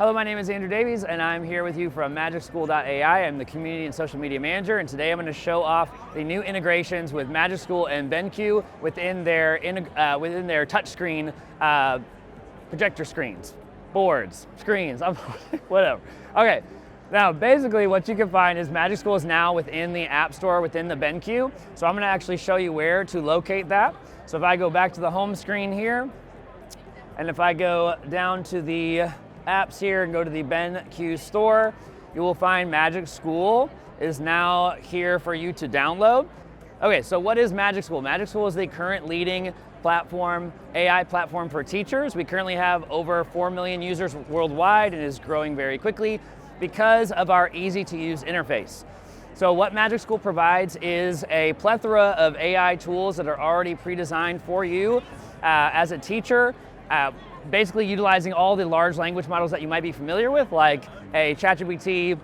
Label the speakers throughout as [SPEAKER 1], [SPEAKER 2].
[SPEAKER 1] Hello, my name is Andrew Davies, and I'm here with you from MagicSchool.ai. I'm the Community and Social Media Manager, and today I'm going to show off the new integrations with MagicSchool and BenQ within their touchscreen projector screens, boards, screens, whatever. Okay, now basically what you can find is MagicSchool is now within the App Store within the BenQ, so I'm going to actually show you where to locate that. So if I go back to the home screen here, and if I go down to the apps here and go to the BenQ store, you will find MagicSchool is now here for you to download. Okay, so what is MagicSchool? MagicSchool is the current leading platform, AI platform for teachers. We currently have over 4 million users worldwide and is growing very quickly because of our easy to use interface. So what MagicSchool provides is a plethora of AI tools that are already pre-designed for you as a teacher, basically utilizing all the large language models that you might be familiar with, like ChatGPT,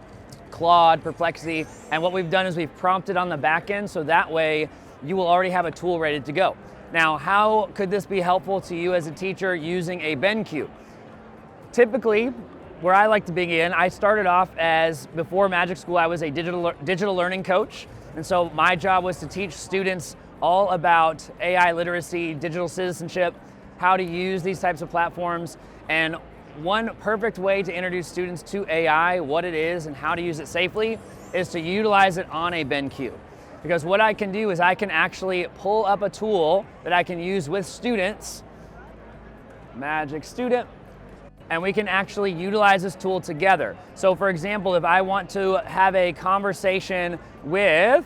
[SPEAKER 1] Claude, Perplexity, and what we've done is we've prompted on the back end, so that way you will already have a tool ready to go. Now, how could this be helpful to you as a teacher using a BenQ? Typically, where I like to begin, I started off as, before MagicSchool, I was a digital learning coach, and so my job was to teach students all about AI literacy, digital citizenship, how to use these types of platforms, and one perfect way to introduce students to AI, what it is and how to use it safely, is to utilize it on a BenQ. Because what I can do is I can actually pull up a tool that I can use with students, Magic Student, and we can actually utilize this tool together. So for example, if I want to have a conversation with,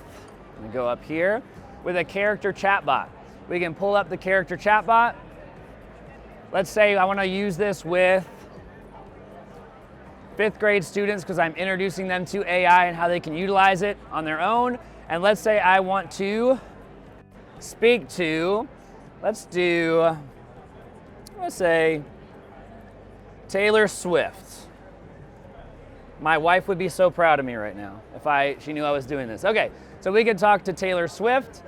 [SPEAKER 1] let me go up here, with a character chatbot, we can pull up the character chatbot. Let's say I want to use this with 5th grade students because I'm introducing them to AI and how they can utilize it on their own. And let's say I want to speak to, let's say Taylor Swift. My wife would be so proud of me right now if she knew I was doing this. Okay, so we can talk to Taylor Swift.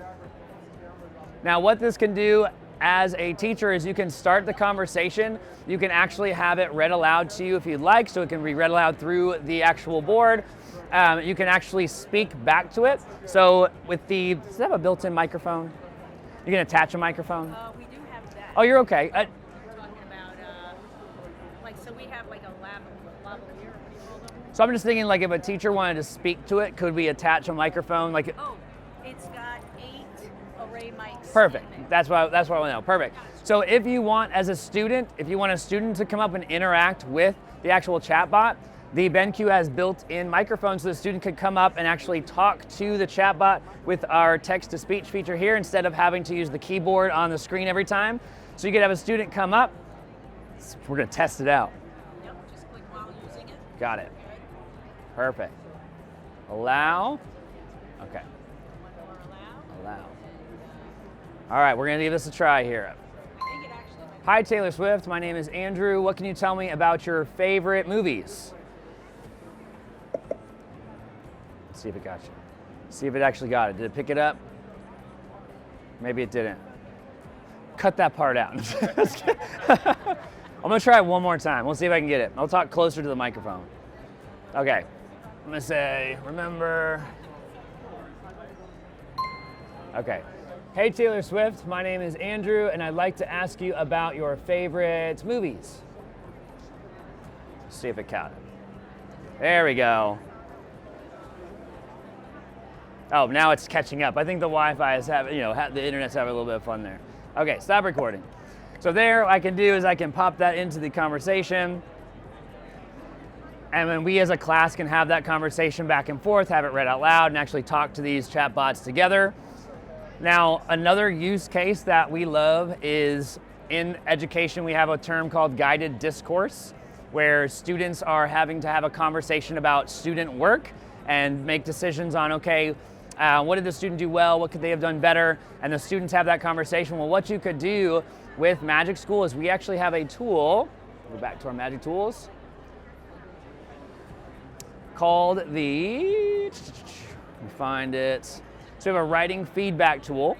[SPEAKER 1] Now what this can do as a teacher is you can start the conversation. You can actually have it read aloud to you if you'd like, so it can be read aloud through the actual board. You can actually speak back to it. So does it have a built-in microphone? You can attach a microphone?
[SPEAKER 2] We do have that.
[SPEAKER 1] Oh, you're okay.
[SPEAKER 2] We're talking about, so we have like a lavalier, what do you call them?
[SPEAKER 1] So I'm just thinking, like, if a teacher wanted to speak to it, could we attach a microphone? Like,
[SPEAKER 2] It's got 8 array mics.
[SPEAKER 1] Perfect. That's what I want to know. Perfect. So if you want, as a student, if you want a student to come up and interact with the actual chatbot, the BenQ has built-in microphones so the student could come up and actually talk to the chatbot with our text-to-speech feature here instead of having to use the keyboard on the screen every time. So you could have a student come up. We're going to test it out.
[SPEAKER 2] Yep, just click while using it.
[SPEAKER 1] Got it. Perfect. Allow. Okay. Allow. All right, we're going to give this a try here. Hi, Taylor Swift. My name is Andrew. What can you tell me about your favorite movies? Let's see if it got you. See if it actually got it. Did it pick it up? Maybe it didn't. Cut that part out. I'm going to try it one more time. We'll see if I can get it. I'll talk closer to the microphone. Okay. I'm going to say, remember. Okay. Hey Taylor Swift, my name is Andrew, and I'd like to ask you about your favorite movies. See if it counted. There we go. Oh, now it's catching up. I think the Wi-Fi is having, the internet's having a little bit of fun there. Okay, stop recording. So there, what I can do is I can pop that into the conversation, and then we as a class can have that conversation back and forth, have it read out loud, and actually talk to these chatbots together. Now, another use case that we love is in education, we have a term called guided discourse, where students are having to have a conversation about student work and make decisions on, okay, what did the student do well? What could they have done better? And the students have that conversation. Well, what you could do with MagicSchool is we actually have a tool, go back to our Magic Tools, called let me find it. So we have a writing feedback tool.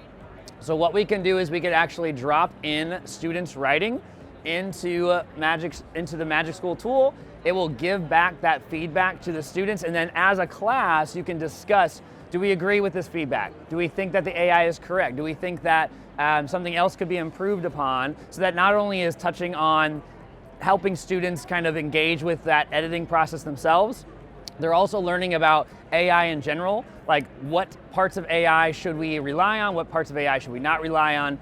[SPEAKER 1] So what we can do is we could actually drop in students' writing into the MagicSchool tool, it will give back that feedback to the students, and then as a class, you can discuss, do we agree with this feedback? Do we think that the AI is correct? Do we think that something else could be improved upon? So that not only is touching on helping students kind of engage with that editing process themselves, they're also learning about AI in general, like what parts of AI should we rely on, what parts of AI should we not rely on,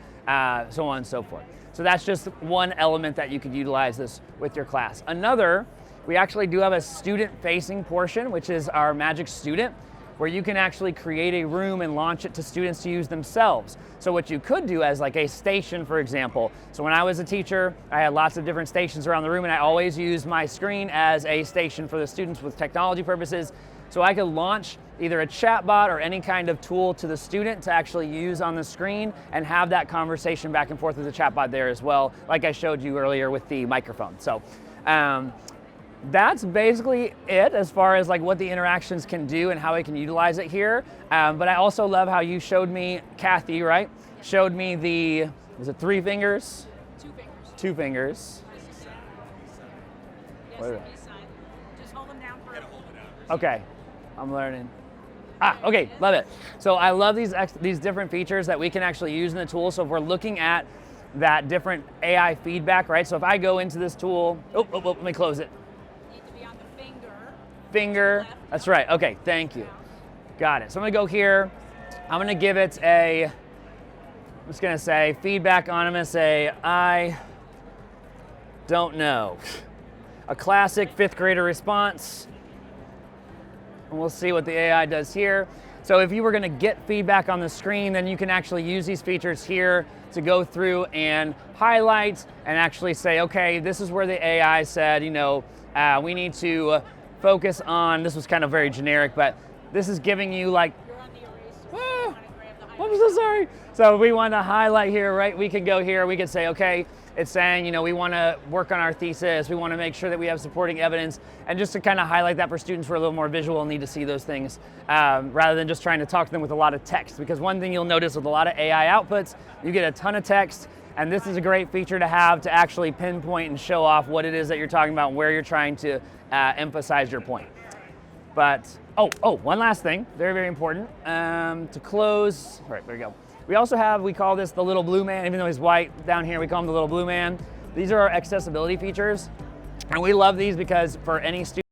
[SPEAKER 1] so on and so forth. So that's just one element that you could utilize this with your class. Another, we actually do have a student-facing portion, which is our Magic Student, where you can actually create a room and launch it to students to use themselves. So what you could do as like a station, for example. So when I was a teacher, I had lots of different stations around the room, and I always used my screen as a station for the students with technology purposes. So I could launch either a chatbot or any kind of tool to the student to actually use on the screen and have that conversation back and forth with the chatbot there as well, like I showed you earlier with the microphone. So that's basically it as far as like what the interactions can do and how I can utilize it here. But I also love how you showed me, Kathy, right? Showed me the, was it 3 fingers?
[SPEAKER 2] 2 fingers.
[SPEAKER 1] 2 fingers.
[SPEAKER 2] Yes,
[SPEAKER 1] What is
[SPEAKER 2] this side. Just hold them down for
[SPEAKER 1] Okay, I'm learning. Okay, love it. So I love these different features that we can actually use in the tool. So if we're looking at that different AI feedback, right? So if I go into this tool, let me close it.
[SPEAKER 2] Need to be on the
[SPEAKER 1] Finger,
[SPEAKER 2] left.
[SPEAKER 1] that's right, okay, thank you. Got it, so I'm gonna go here, I'm gonna give it I'm just gonna say feedback on, I'm gonna say, I don't know. A classic 5th grader response. And we'll see what the AI does here. So if you were gonna get feedback on the screen, then you can actually use these features here to go through and highlight and actually say, okay, this is where the AI said, you know, we need to focus on, this was kind of very generic, but this is giving you like,
[SPEAKER 2] You're on the eraser.
[SPEAKER 1] I'm so sorry. So we want to highlight here, right? We can go here, we can say, okay, it's saying, you know, we want to work on our thesis, we want to make sure that we have supporting evidence, and just to kind of highlight that for students who are a little more visual and need to see those things, rather than just trying to talk to them with a lot of text. Because one thing you'll notice with a lot of AI outputs, you get a ton of text, and this is a great feature to have to actually pinpoint and show off what it is that you're talking about and where you're trying to emphasize your point. But, one last thing, very, very important. To close, right, there we go. We also have, we call this the little blue man, even though he's white down here, we call him the little blue man. These are our accessibility features. And we love these because for any student,